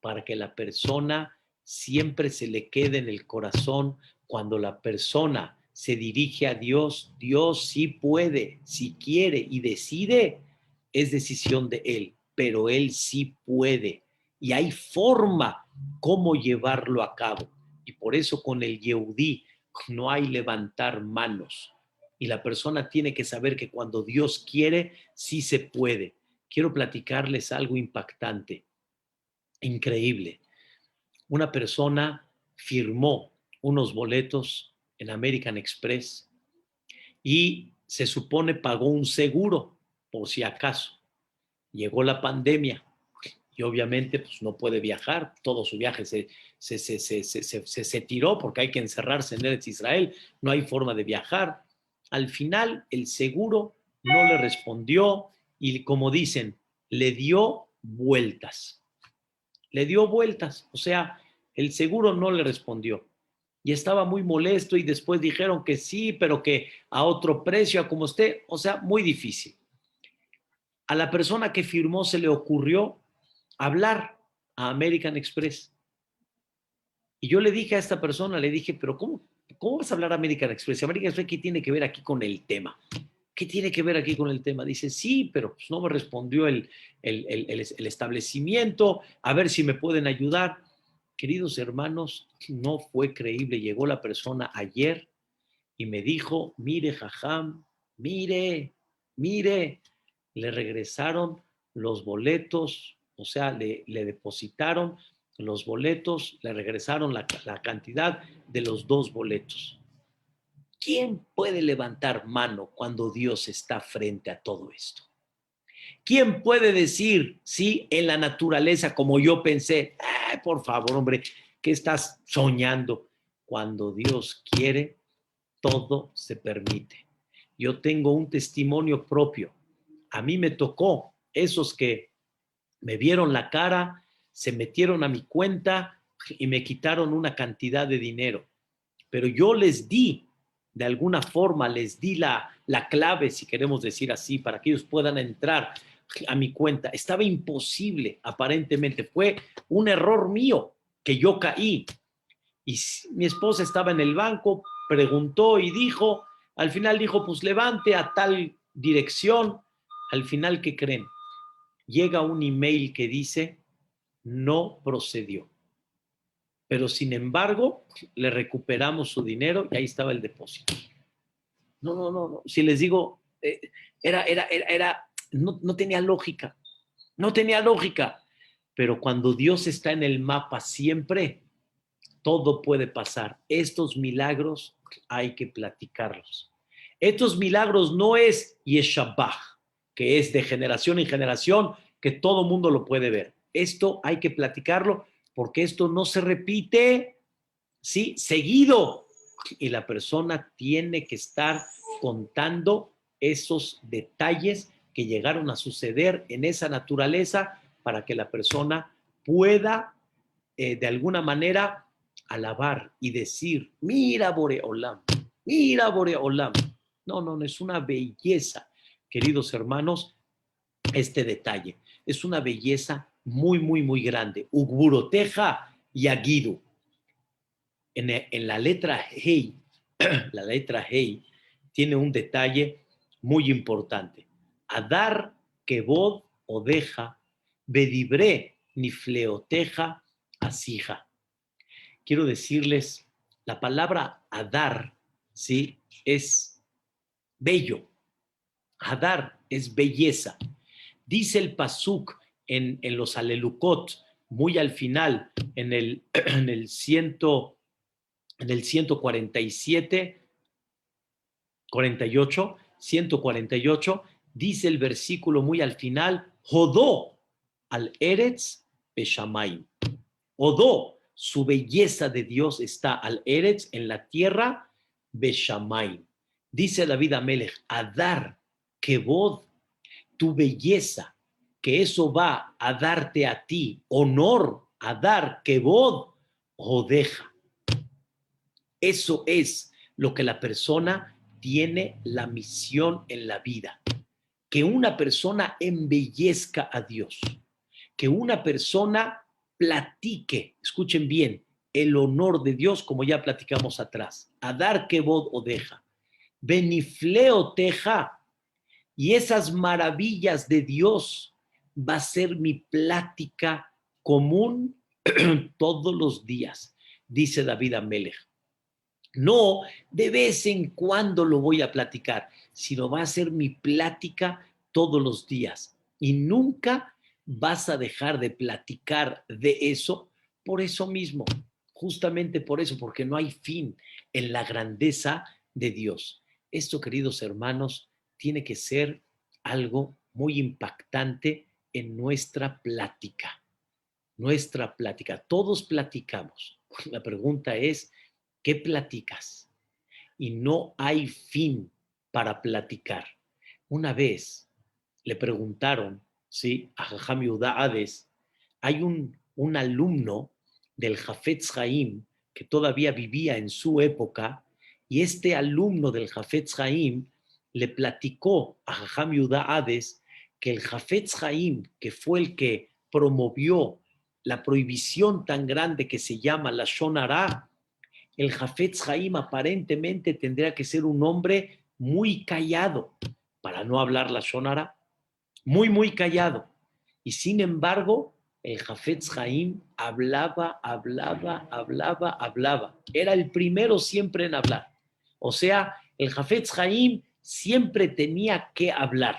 Para que la persona siempre se le quede en el corazón cuando la persona se dirige a Dios. Dios sí puede, si quiere y decide, es decisión de Él, pero Él sí puede y hay forma cómo llevarlo a cabo. Y por eso con el Yehudí no hay levantar manos. Y la persona tiene que saber que cuando Dios quiere, sí se puede. Quiero platicarles algo impactante, increíble. Una persona firmó unos boletos en American Express y se supone pagó un seguro por si acaso. Llegó la pandemia y obviamente pues, no puede viajar, todo su viaje se tiró porque hay que encerrarse en Eretz Israel, no hay forma de viajar. Al final el seguro no le respondió y como dicen, le dio vueltas, o sea, el seguro no le respondió. Y estaba muy molesto y después dijeron que sí, pero que a otro precio, a como esté, o sea, muy difícil. A la persona que firmó se le ocurrió hablar a American Express. Y yo le dije a esta persona, le dije, pero ¿cómo vas a hablar a American Express? American Express, ¿qué tiene que ver aquí con el tema? ¿Qué tiene que ver aquí con el tema? Dice, sí, pero pues no me respondió el establecimiento, a ver si me pueden ayudar. Queridos hermanos, no fue creíble. Llegó la persona ayer y me dijo, mire, Jajam, mire, le regresaron los boletos, o sea, le depositaron los boletos, le regresaron la cantidad de los dos boletos. ¿Quién puede levantar mano cuando Dios está frente a todo esto? ¿Quién puede decir, sí, en la naturaleza, como yo pensé, por favor, hombre, ¿qué estás soñando? Cuando Dios quiere, todo se permite. Yo tengo un testimonio propio. A mí me tocó esos que me vieron la cara, se metieron a mi cuenta y me quitaron una cantidad de dinero. Pero yo les di, de alguna forma, les di la clave, si queremos decir así, para que ellos puedan entrar a mi cuenta. Estaba imposible, aparentemente. Fue un error mío que yo caí. Y mi esposa estaba en el banco, preguntó y dijo, al final dijo, pues levante a tal dirección. Al final, ¿qué creen? Llega un email que dice, no procedió. Pero sin embargo, le recuperamos su dinero y ahí estaba el depósito. No. Si les digo, no tenía lógica. No tenía lógica. Pero cuando Dios está en el mapa siempre, todo puede pasar. Estos milagros hay que platicarlos. Estos milagros no es Yeshabach, que es de generación en generación, que todo mundo lo puede ver. Esto hay que platicarlo porque esto no se repite, ¿sí? Seguido. Y la persona tiene que estar contando esos detalles que llegaron a suceder en esa naturaleza para que la persona pueda de alguna manera alabar y decir, mira Boreolam, mira Boreolam. No, es una belleza, queridos hermanos, este detalle. Es una belleza muy grande. Ugburoteja y Agidu. En la letra Hei, la letra Hei tiene un detalle muy importante. Adar kevod odeja, bedibre nifleoteja asija. Quiero decirles, la palabra Adar, ¿sí? Es bello. Adar es belleza. Dice el Pasuk en los Alelucot, muy al final, en el 147, 48, 148, dice el versículo muy al final, Hodó al Eretz Beshamayim. Hodó, su belleza de Dios está al Eretz, en la tierra, Beshamayim. Dice David Amelech, Adar, Kevod, tu belleza, que eso va a darte a ti honor, a dar Kevod, Jodeja. Eso es lo que la persona tiene la misión en la vida. Que una persona embellezca a Dios. Que una persona platique, escuchen bien, el honor de Dios, como ya platicamos atrás. Adar Kevod Odeja. Benifleo Teja. Y esas maravillas de Dios va a ser mi plática común todos los días, dice David Amelech. No de vez en cuando lo voy a platicar, sino va a ser mi plática todos los días. Y nunca vas a dejar de platicar de eso por eso mismo, justamente por eso, porque no hay fin en la grandeza de Dios. Esto, queridos hermanos, tiene que ser algo muy impactante en nuestra plática. Nuestra plática. Todos platicamos. La pregunta es, ¿qué platicas? Y no hay fin para platicar. Una vez le preguntaron, ¿sí?, a Jajam Yehuda Hades, hay un alumno del Jafetz Haim que todavía vivía en su época, y este alumno del Jafetz Haim le platicó a Jajam Yehuda Hades que el Jafetz Haim, que fue el que promovió la prohibición tan grande que se llama la Lashon Hara, el Jafetz Haim aparentemente tendría que ser un hombre muy callado para no hablar la Lashon Hara, muy callado. Y sin embargo, el Jafetz Haim hablaba. Era el primero siempre en hablar. O sea, el Jafetz Haim siempre tenía que hablar.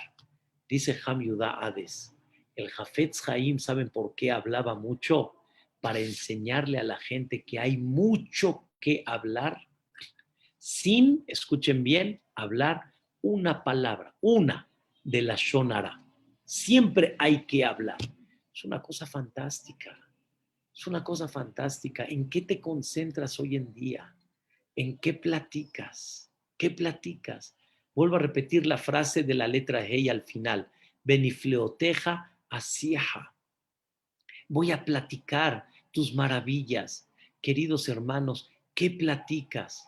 Dice Ham Yudá Hades, el Jafetz Haim, ¿saben por qué hablaba mucho? Para enseñarle a la gente que hay mucho que hablar sin, escuchen bien, hablar una palabra, una de la Shonara. Siempre hay que hablar. Es una cosa fantástica. Es una cosa fantástica. ¿En qué te concentras hoy en día? ¿En qué platicas? ¿Qué platicas? Vuelvo a repetir la frase de la letra Hey al final. Benifleoteja asieja. Voy a platicar tus maravillas. Queridos hermanos, ¿qué platicas?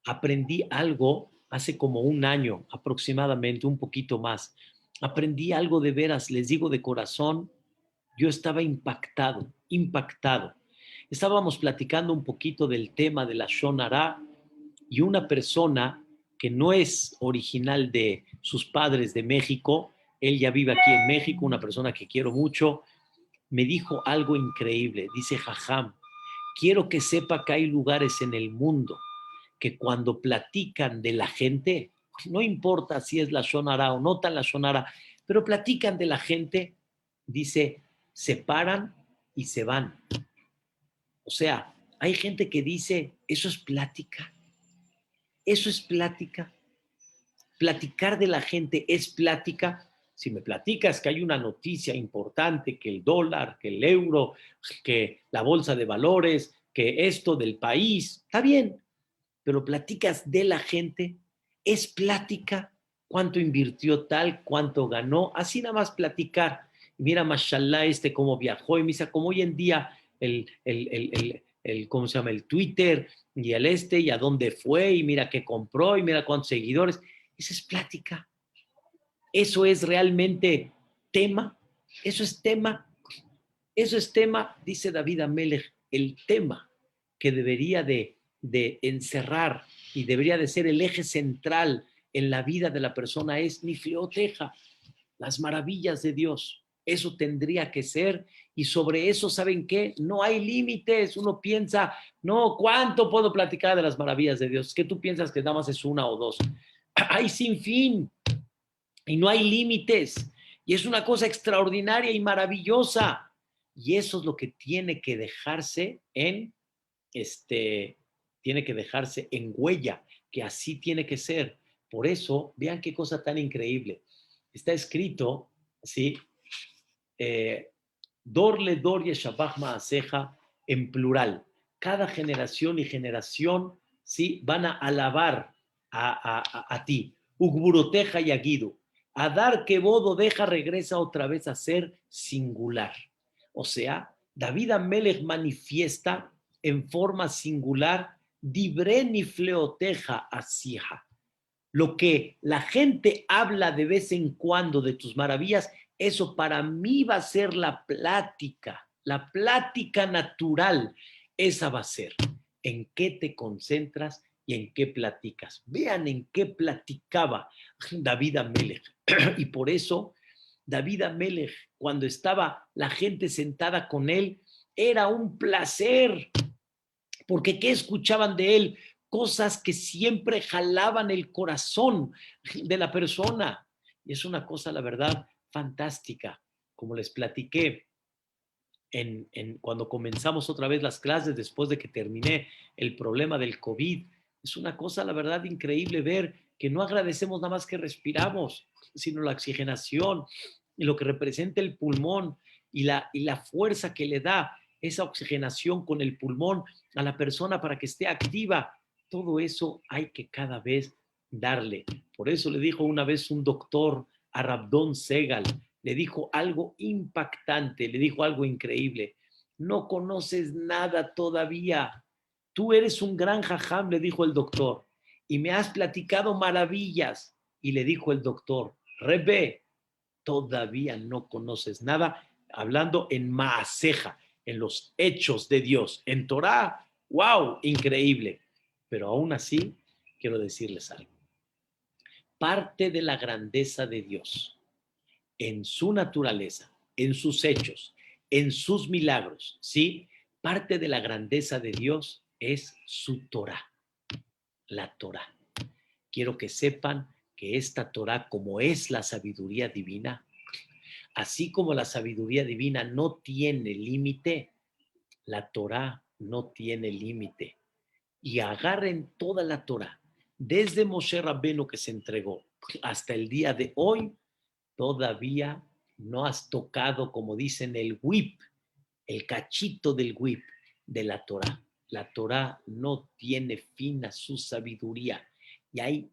Aprendí algo hace como un año aproximadamente, un poquito más. Aprendí algo de veras, les digo de corazón, yo estaba impactado. Estábamos platicando un poquito del tema de la Shonara y una persona que no es original de sus padres de México, él ya vive aquí en México, una persona que quiero mucho, me dijo algo increíble. Dice, Jajam, quiero que sepa que hay lugares en el mundo que cuando platican de la gente, no importa si es la Shonara o no tan la Shonara, pero platican de la gente, dice, se paran y se van. O sea, hay gente que dice, eso es plática, eso es plática. Platicar de la gente es plática. Si me platicas que hay una noticia importante, que el dólar, que el euro, que la bolsa de valores, que esto del país, está bien, pero platicas de la gente, es plática, cuánto invirtió tal, cuánto ganó, así nada más platicar. Mira, mashallah, cómo viajó, y me dice, como hoy en día ¿cómo se llama? El Twitter y el y a dónde fue, y mira qué compró, y mira cuántos seguidores. Esa es plática. Eso es realmente tema. Eso es tema. Eso es tema, dice David Amelech, el tema que debería de encerrar y debería de ser el eje central en la vida de la persona es Nifleoteja, las maravillas de Dios. Eso tendría que ser, y sobre eso, ¿saben qué? No hay límites. Uno piensa, no, ¿cuánto puedo platicar de las maravillas de Dios? Es que tú piensas que nada más es una o dos. Hay sin fin y no hay límites. Y es una cosa extraordinaria y maravillosa. Y eso es lo que tiene que dejarse tiene que dejarse en huella, que así tiene que ser. Por eso, vean qué cosa tan increíble. Está escrito, ¿sí? Dor le dor yeshabach ma'aseja en plural. Cada generación y generación, ¿sí? Van a alabar a ti. Ugburoteja y aguido. Adar que bodo deja regresa otra vez a ser singular. O sea, David Amelech manifiesta en forma singular dibreni fleoteja asija. Lo que la gente habla de vez en cuando de tus maravillas, eso para mí va a ser la plática natural. Esa va a ser. ¿En qué te concentras y en qué platicas? Vean en qué platicaba David Amelech. Y por eso David Amelech, cuando estaba la gente sentada con él, era un placer, porque ¿qué escuchaban de él? Cosas que siempre jalaban el corazón de la persona. Y es una cosa, la verdad, fantástica. Como les platiqué cuando comenzamos otra vez las clases, después de que terminé el problema del COVID, es una cosa, la verdad, increíble ver que no agradecemos nada más que respiramos, sino la oxigenación y lo que representa el pulmón y la fuerza que le da esa oxigenación con el pulmón a la persona para que esté activa. Todo eso hay que cada vez darle. Por eso le dijo una vez un doctor a Rabdon Segal, le dijo algo impactante, le dijo algo increíble. No conoces nada todavía. Tú eres un gran jajam, le dijo el doctor, y me has platicado maravillas. Y le dijo el doctor, Rebe, todavía no conoces nada, hablando en Maaseja, en los hechos de Dios, en Torah, wow, increíble. Pero aún así, quiero decirles algo. Parte de la grandeza de Dios en su naturaleza, en sus hechos, en sus milagros, ¿sí? Parte de la grandeza de Dios es su Torah, la Torah. Quiero que sepan que esta Torah, como es la sabiduría divina, así como la sabiduría divina no tiene límite, la Torah no tiene límite. Y agarren toda la Torah, desde Moshe Rabbenu que se entregó hasta el día de hoy, todavía no has tocado, como dicen, el whip, el cachito del whip de la Torah. La Torah no tiene fin a su sabiduría. Y hay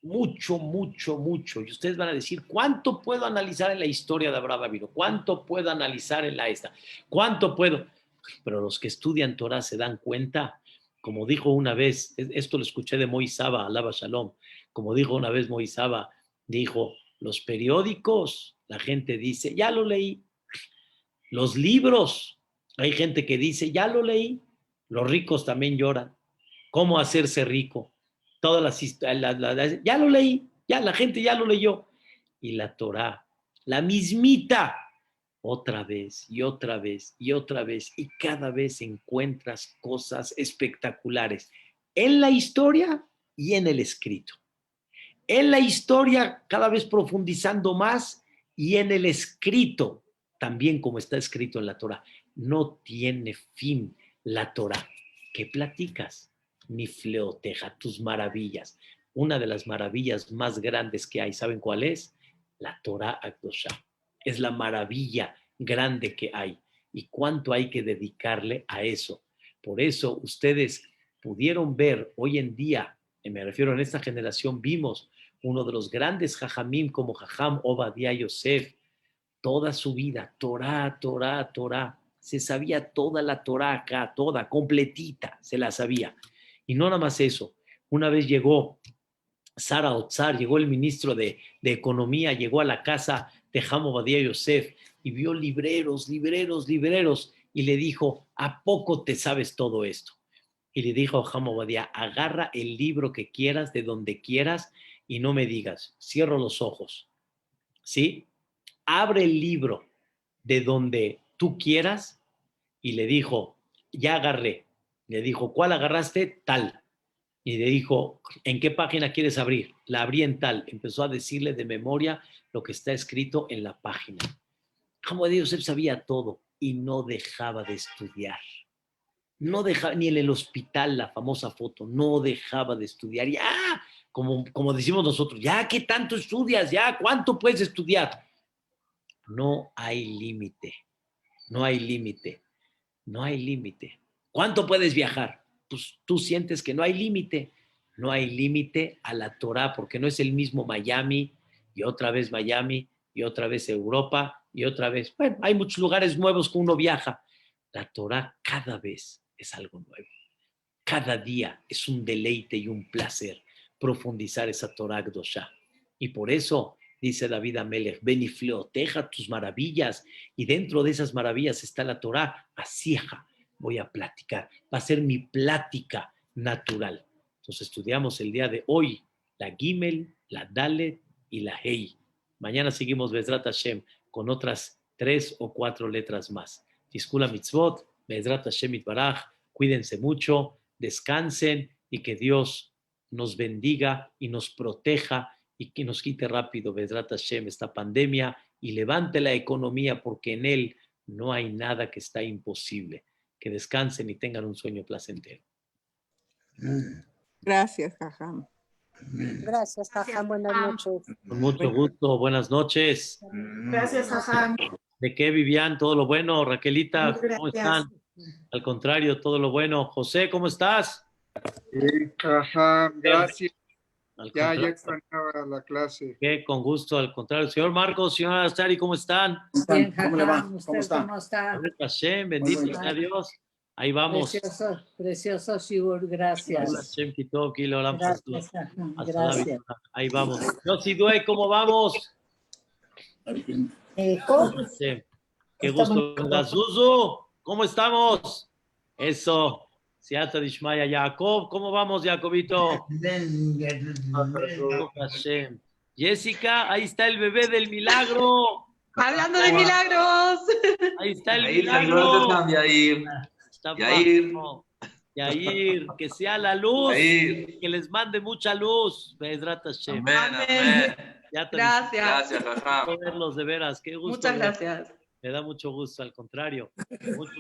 mucho, mucho, mucho. Y ustedes van a decir, ¿cuánto puedo analizar en la historia de Abraham Avinu? ¿Cuánto puedo analizar en la esta? ¿Cuánto puedo? Pero los que estudian Torah se dan cuenta, como dijo una vez, esto lo escuché de Moisaba, alaba Shalom, como dijo una vez Moisaba, dijo, los periódicos, la gente dice, ya lo leí. Los libros, hay gente que dice, ya lo leí. Los ricos también lloran. ¿Cómo hacerse rico? Todas ya lo leí, ya la gente ya lo leyó. Y la Torah, la mismita, otra vez y otra vez y otra vez, y cada vez encuentras cosas espectaculares en la historia y en el escrito. En la historia cada vez profundizando más y en el escrito, también como está escrito en la Torah. No tiene fin la Torah. ¿Qué platicas? Ni fleoteja, tus maravillas. Una de las maravillas más grandes que hay, ¿saben cuál es? La Torah Akdosha. Es la maravilla grande que hay. ¿Y cuánto hay que dedicarle a eso? Por eso ustedes pudieron ver hoy en día, y me refiero en esta generación, vimos uno de los grandes jajamim como Jajam Obadiah Yosef, toda su vida, Torah, Torah, Torah, se sabía toda la Torah acá, toda, completita, se la sabía. Y no nada más eso, una vez llegó Sara Otzar, llegó el ministro de Economía, llegó a la casa de Jajam Obadiah Yosef y vio libreros, libreros, libreros, y le dijo, ¿a poco te sabes todo esto? Y le dijo a Jajam Obadiah, agarra el libro que quieras, de donde quieras, y no me digas, cierro los ojos, ¿sí? Abre el libro de donde tú quieras, y le dijo, ya agarré. Le dijo, ¿cuál agarraste? Tal. Y le dijo, ¿en qué página quieres abrir? La abrí en tal. Empezó a decirle de memoria lo que está escrito en la página. Como Dios, él sabía todo y no dejaba de estudiar. No dejaba, ni en el hospital, la famosa foto, no dejaba de estudiar. Ya, como decimos nosotros, ya, ¿qué tanto estudias? Ya, ¿cuánto puedes estudiar? No hay límite, no hay límite, no hay límite. ¿Cuánto puedes viajar? Pues tú sientes que no hay límite. No hay límite a la Torah, porque no es el mismo Miami y otra vez Miami y otra vez Europa y otra vez. Bueno, hay muchos lugares nuevos que uno viaja. La Torah cada vez es algo nuevo. Cada día es un deleite y un placer profundizar esa Torah Kdoshá. Y por eso dice David Amelech, ven y floteja tus maravillas. Y dentro de esas maravillas está la Torah. Asieja, voy a platicar. Va a ser mi plática natural. Entonces estudiamos el día de hoy la Gimel, la Dalet y la Hei. Mañana seguimos Bezrat Hashem con otras 3 o 4 letras más. Tiskula Mitzvot, Bezrat Hashem Itbaraj. Cuídense mucho, descansen y que Dios nos bendiga y nos proteja y que nos quite rápido, Bezrat Hashem, esta pandemia y levante la economía porque en él no hay nada que está imposible. Que descansen y tengan un sueño placentero. Gracias, Jajam. Gracias, Jajam. Buenas noches. Con mucho gusto, buenas noches. Gracias, Jajam. ¿De qué, Vivian? ¿Todo lo bueno? Raquelita, ¿cómo están? Gracias. Al contrario, todo lo bueno. José, ¿cómo estás? Ajá, gracias. Al Ya contrario. extrañaba la clase. ¿Qué? Con gusto, al contrario. Señor Marcos, señora Astari, ¿cómo están? Bien, ¿Cómo le va? Jajam, ¿Cómo está? ¿cómo está? Baruch Hashem, bendito Muy sea Dios. Ahí vamos. Precioso, precioso, Shigur, Baruch gracias. Hashem, Kitov, Kilo, Olam, Gracias, Jajam, Hasta la gracias. vista. Ahí vamos. Yossi Due, ¿cómo vamos? ¿Cómo? Hashem. Qué gusto. Zuzu, ¿cómo estamos? Eso. Siata Dishmaya, Jacob, ¿cómo vamos, Jacobito? Baruch Hashem. Jessica, ahí está el bebé del milagro. Hablando de milagros. Ahí está el Yair, milagro. Yair. Está Yair. bajo. Yair, que sea la luz, Yair. que les mande mucha luz. Bezrat Hashem. Amén, amén. Ya te Gracias. Gracias, Jajam. gusto verlos de veras, qué gusto. Muchas gracias. Me da mucho gusto, al contrario. Mucho